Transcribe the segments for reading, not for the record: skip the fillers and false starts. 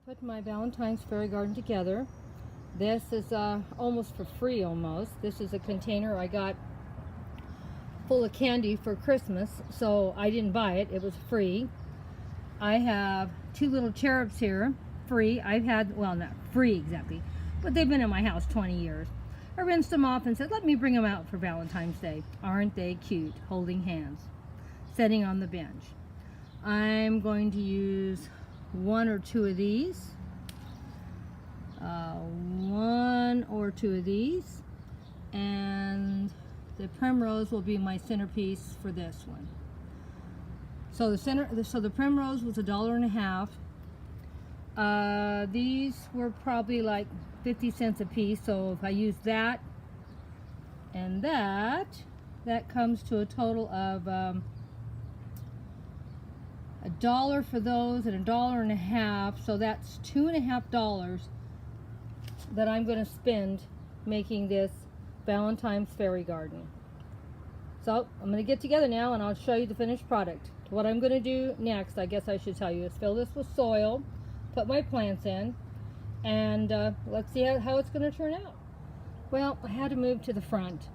Put my Valentine's fairy garden together. This is almost for free almost. This is a container I got full of candy for Christmas, so I didn't buy it. It was free. I have two little cherubs here, free. I've had, well, not free exactly, but they've been in my house 20 years. I rinsed them off and said, let me bring them out for Valentine's Day. Aren't they cute? Holding hands, sitting on the bench. I'm going to use one or two of these, one or two of these, and the primrose will be my centerpiece for this one. So the primrose was $1.50. These were probably like 50 cents a piece. So if I use that and that comes to a total of $1 for those and $1.50. So that's $2.50 that I'm going to spend making this Valentine's fairy garden. So I'm going to get together now and I'll show you the finished product. What I'm going to do next, I guess I should tell you, is fill this with soil, put my plants in, and let's see how it's going to turn out. Well, I had to move to the front.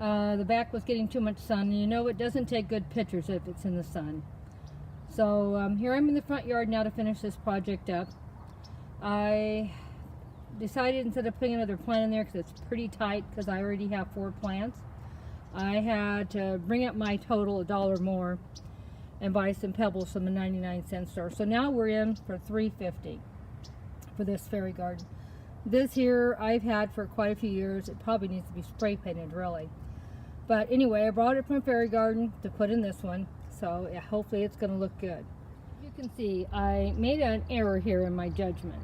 The back was getting too much sun, and you know it doesn't take good pictures if it's in the sun. So here I'm in the front yard now to finish this project up. I decided instead of putting another plant in there because it's pretty tight because I already have 4 plants, I had to bring up my total $1 more and buy some pebbles from the 99-cent store. So now we're in for $3.50 for this fairy garden. This here I've had for quite a few years. It probably needs to be spray painted really. But anyway, I brought it from fairy garden to put in this one. So yeah, hopefully it's going to look good. You can see I made an error here in my judgment.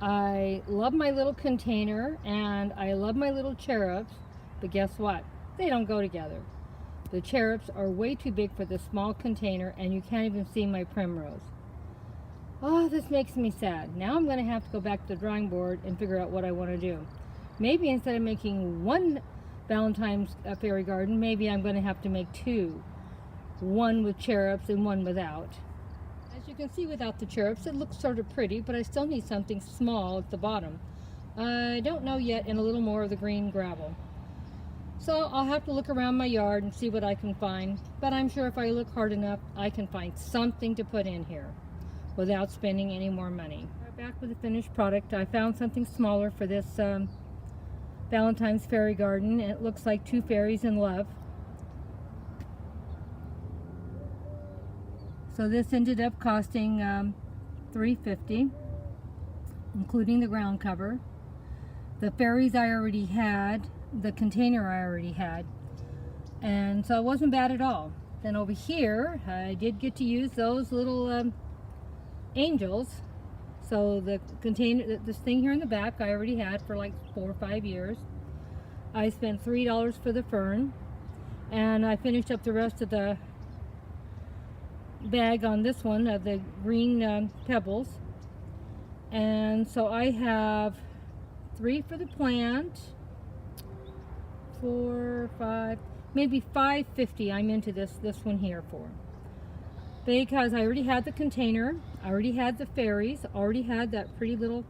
I love my little container and I love my little cherubs, but guess what? They don't go together. The cherubs are way too big for this small container and you can't even see my primrose. Oh, this makes me sad. Now I'm going to have to go back to the drawing board and figure out what I want to do. Maybe instead of making one Valentine's fairy garden, maybe I'm going to have to make 2. One with cherubs and one without. As you can see without the cherubs, it looks sort of pretty, but I still need something small at the bottom. I don't know yet, and a little more of the green gravel. So I'll have to look around my yard and see what I can find, but I'm sure if I look hard enough, I can find something to put in here without spending any more money. Back with the finished product, I found something smaller for this Valentine's fairy garden. It looks like 2 fairies in love. So this ended up costing $3.50, including the ground cover. The fairies I already had, the container I already had, and so it wasn't bad at all. Then over here, I did get to use those little angels. So the container, this thing here in the back, I already had for like 4 or 5 years. I spent $3 for the fern, and I finished up the rest of the bag on this one of the green pebbles. And so I have 3 for the plant, 4, 5, maybe $5.50 I'm into this one here for, because I already had the container, I already had the fairies, already had that pretty little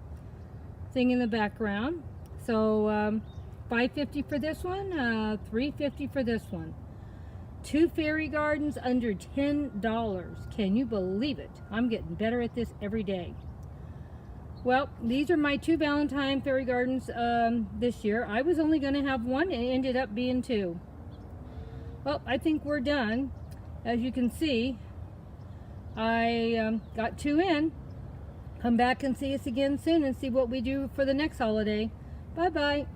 thing in the background. So $5.50 for this one, $3.50 for this one. 2 fairy gardens under $10. Can you believe it? I'm getting better at this every day. Well, these are my 2 Valentine fairy gardens this year. I was only going to have 1 and it ended up being 2. Well, I think we're done. As you can see, I got 2 in. Come back and see us again soon and see what we do for the next holiday. Bye-bye.